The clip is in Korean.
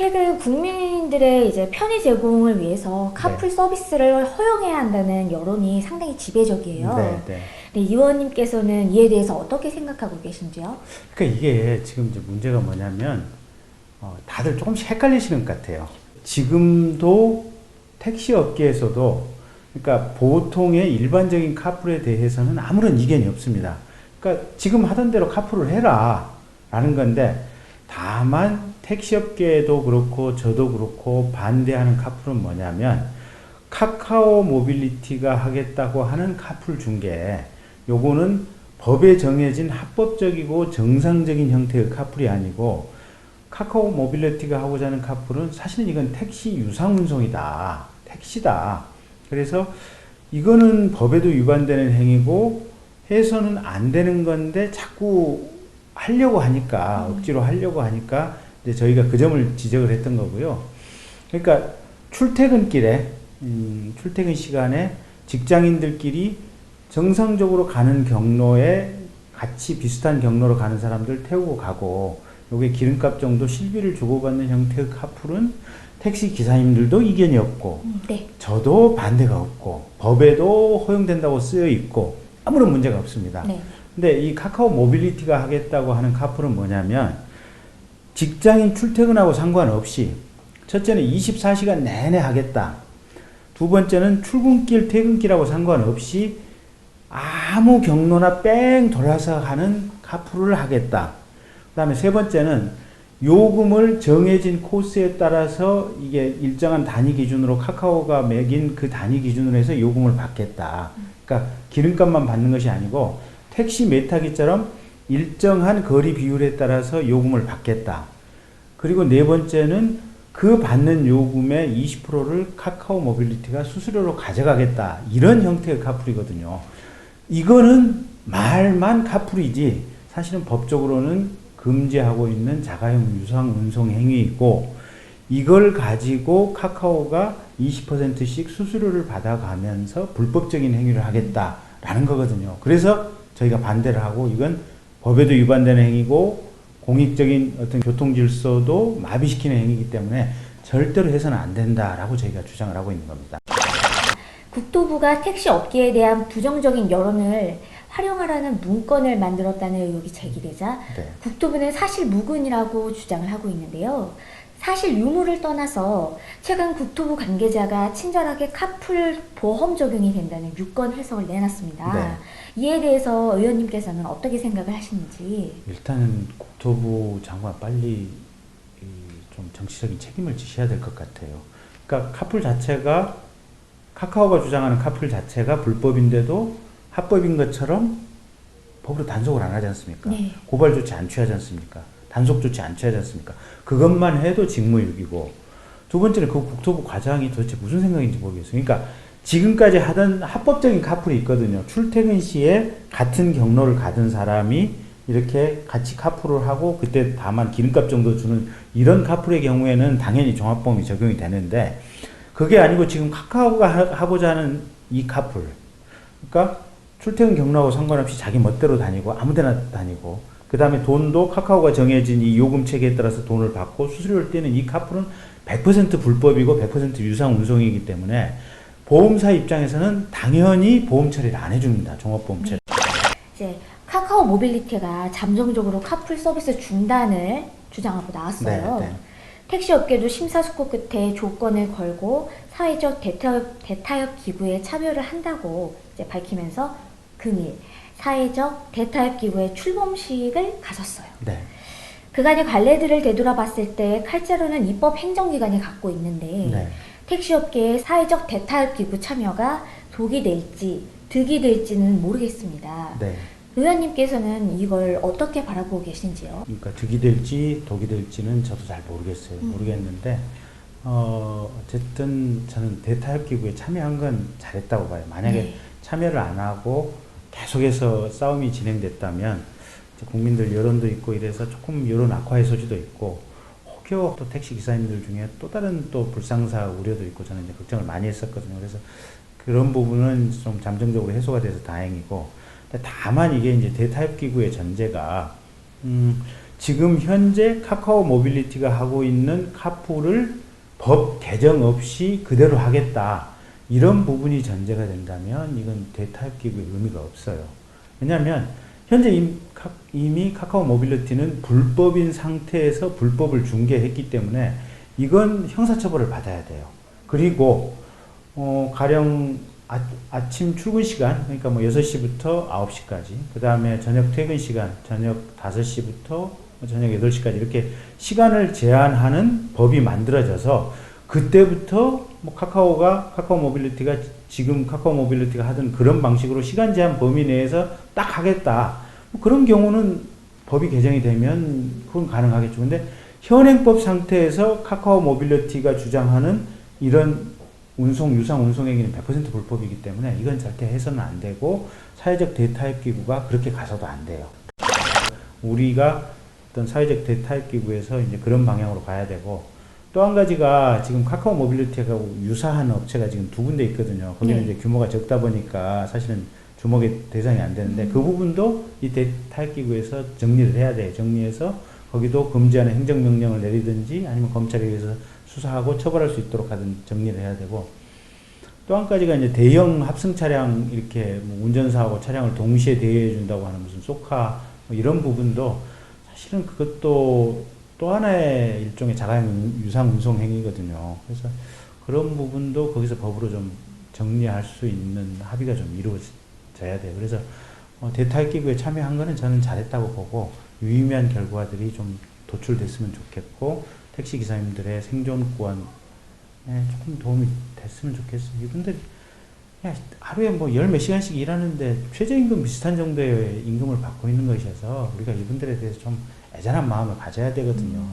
최근 국민들의 이제 편의 제공을 위해서 카풀 네. 서비스를 허용해야 한다는 여론이 상당히 지배적이에요. 네, 네. 네, 의원님께서는 이에 대해서 어떻게 생각하고 계신지요? 그러니까 이게 지금 이제 문제가 뭐냐면 다들 조금씩 헷갈리시는 것 같아요. 지금도 택시 업계에서도 그러니까 보통의 일반적인 카풀에 대해서는 아무런 이견이 없습니다. 그러니까 지금 하던 대로 카풀을 해라 라는 건데, 다만 택시업계도 그렇고 저도 그렇고 반대하는 카풀은 뭐냐면, 카카오 모빌리티가 하겠다고 하는 카풀 중에 요거는 법에 정해진 합법적이고 정상적인 형태의 카풀이 아니고, 카카오 모빌리티가 하고자 하는 카풀은 사실은 이건 택시 유상운송이다, 택시다. 그래서 이거는 법에도 위반되는 행위고 해서는 안 되는 건데 자꾸 하려고 하니까, 억지로 하려고 하니까 이제 저희가 그 점을 지적을 했던 거고요. 그러니까 출퇴근길에 출퇴근 시간에 직장인들끼리 정상적으로 가는 경로에 같이 비슷한 경로로 가는 사람들 태우고 가고, 요게 기름값 정도 실비를 주고받는 형태의 카풀은 택시 기사님들도 이견이 없고, 네. 저도 반대가 없고, 법에도 허용된다고 쓰여 있고 아무런 문제가 없습니다. 네. 근데 이 카카오 모빌리티가 하겠다고 하는 카풀은 뭐냐면, 직장인 출퇴근하고 상관없이 첫째는 24시간 내내 하겠다. 두 번째는 출근길 퇴근길하고 상관없이 아무 경로나 뺑 돌아서 하는 카풀을 하겠다. 그 다음에 세 번째는 요금을 정해진 코스에 따라서 이게 일정한 단위 기준으로 카카오가 매긴 그 단위 기준으로 해서 요금을 받겠다. 그러니까 기름값만 받는 것이 아니고 택시 메타기처럼 일정한 거리 비율에 따라서 요금을 받겠다. 그리고 네 번째는 그 받는 요금의 20%를 카카오 모빌리티가 수수료로 가져가겠다. 이런 형태의 카풀이거든요. 이거는 말만 카풀이지 사실은 법적으로는 금지하고 있는 자가용 유상 운송 행위이고, 이걸 가지고 카카오가 20%씩 수수료를 받아가면서 불법적인 행위를 하겠다라는 거거든요. 그래서 저희가 반대를 하고, 이건 법에도 위반되는 행위고 공익적인 어떤 교통 질서도 마비시키는 행위이기 때문에 절대로 해서는 안 된다라고 저희가 주장을 하고 있는 겁니다. 국토부가 택시 업계에 대한 부정적인 여론을 활용하라는 문건을 만들었다는 의혹이 제기되자 네. 국토부는 사실 무근이라고 주장을 하고 있는데요. 사실 유무를 떠나서 최근 국토부 관계자가 친절하게 카풀 보험 적용이 된다는 유권 해석을 내놨습니다. 네. 이에 대해서 의원님께서는 어떻게 생각을 하시는지. 일단은 국토부 장관 빨리 좀 정치적인 책임을 지셔야 될 것 같아요. 그러니까 카풀 자체가, 카카오가 주장하는 카풀 자체가 불법인데도 합법인 것처럼 법으로 단속을 안 하지 않습니까? 네. 고발 조치 안 취하지 않습니까? 단속 조치 안 취하지 않습니까? 그것만 해도 직무유기고, 두 번째는 그 국토부 과장이 도대체 무슨 생각인지 모르겠어요. 그러니까 지금까지 하던 합법적인 카풀이 있거든요. 출퇴근 시에 같은 경로를 가던 사람이 이렇게 같이 카풀을 하고 그때 다만 기름값 정도 주는 이런 카풀의 경우에는 당연히 종합보험이 적용이 되는데, 그게 아니고 지금 카카오가 하고자 하는 이 카풀, 그러니까 출퇴근 경로하고 상관없이 자기 멋대로 다니고 아무데나 다니고, 그 다음에 돈도 카카오가 정해진 이 요금 체계에 따라서 돈을 받고 수수료를 떼는 이 카풀은 100% 불법이고 100% 유상 운송이기 때문에 보험사 입장에서는 당연히 보험 처리를 안 해줍니다. 종합보험 처리. 이제 카카오 모빌리티가 잠정적으로 카풀 서비스 중단을 주장하고 나왔어요. 네, 네. 택시 업계도 심사숙고 끝에 조건을 걸고 사회적 대타협 기구에 참여를 한다고 이제 밝히면서 금일 사회적 대타협 기구의 출범식을 가졌어요. 네. 그간의 관례들을 되돌아봤을 때 칼자루는 입법 행정기관이 갖고 있는데 네. 택시업계의 사회적 대타협 기구 참여가 독이 될지 득이 될지는 모르겠습니다. 네. 의원님께서는 이걸 어떻게 바라보고 계신지요? 그러니까 득이 될지 독이 될지는 저도 잘 모르겠어요. 모르겠는데 어쨌든 저는 대타협 기구에 참여한 건 잘했다고 봐요. 만약에 네. 참여를 안 하고 계속해서 싸움이 진행됐다면 이제 국민들 여론도 있고 이래서 조금 여론 악화의 소지도 있고, 혹여 또 택시 기사님들 중에 또 다른 또 불상사 우려도 있고 저는 이제 걱정을 많이 했었거든요. 그래서 그런 부분은 좀 잠정적으로 해소가 돼서 다행이고, 다만 이게 이제 대타협 기구의 전제가 지금 현재 카카오 모빌리티가 하고 있는 카풀을 법 개정 없이 그대로 하겠다. 이런 부분이 전제가 된다면 이건 대타협 기구의 의미가 없어요. 왜냐하면 현재 이미 카카오 모빌리티는 불법인 상태에서 불법을 중개했기 때문에 이건 형사처벌을 받아야 돼요. 그리고 가령 아침 출근 시간, 그러니까 뭐 6시부터 9시까지, 그 다음에 저녁 퇴근 시간, 저녁 5시부터 저녁 8시까지 이렇게 시간을 제한하는 법이 만들어져서 그때부터 뭐 카카오 모빌리티가 지금 카카오 모빌리티가 하던 그런 방식으로 시간 제한 범위 내에서 딱 하겠다. 뭐 그런 경우는 법이 개정이 되면 그건 가능하겠죠. 근데 현행법 상태에서 카카오 모빌리티가 주장하는 이런 유상 운송 행위는 100% 불법이기 때문에 이건 절대 해서는 안 되고 사회적 대타협 기구가 그렇게 가서도 안 돼요. 우리가 어떤 사회적 대타협 기구에서 이제 그런 방향으로 가야 되고 또 한 가지가 지금 카카오 모빌리티하고 유사한 업체가 지금 두 군데 있거든요. 거기는 이제 규모가 적다 보니까 사실은 주목의 대상이 안 되는데 그 부분도 이 대타협 기구에서 정리를 해야 돼요. 정리해서 거기도 금지하는 행정명령을 내리든지 아니면 검찰에 의해서 수사하고 처벌할 수 있도록 하든 정리를 해야 되고 또 한 가지가 이제 대형 합승 차량 이렇게 뭐 운전사하고 차량을 동시에 대여해 준다고 하는 무슨 소카 뭐 이런 부분도 사실은 그것도 또 하나의 일종의 유상 운송 행위거든요. 그래서 그런 부분도 거기서 법으로 좀 정리할 수 있는 합의가 좀 이루어져야 돼요. 그래서 대타협 기구에 참여한 거는 저는 잘했다고 보고 유의미한 결과들이 좀 도출됐으면 좋겠고 택시 기사님들의 생존권에 조금 도움이 됐으면 좋겠어요. 이분들 하루에 뭐 열 몇 시간씩 일하는데 최저임금 비슷한 정도의 임금을 받고 있는 것이어서 우리가 이분들에 대해서 좀 애잔한 마음을 가져야 되거든요.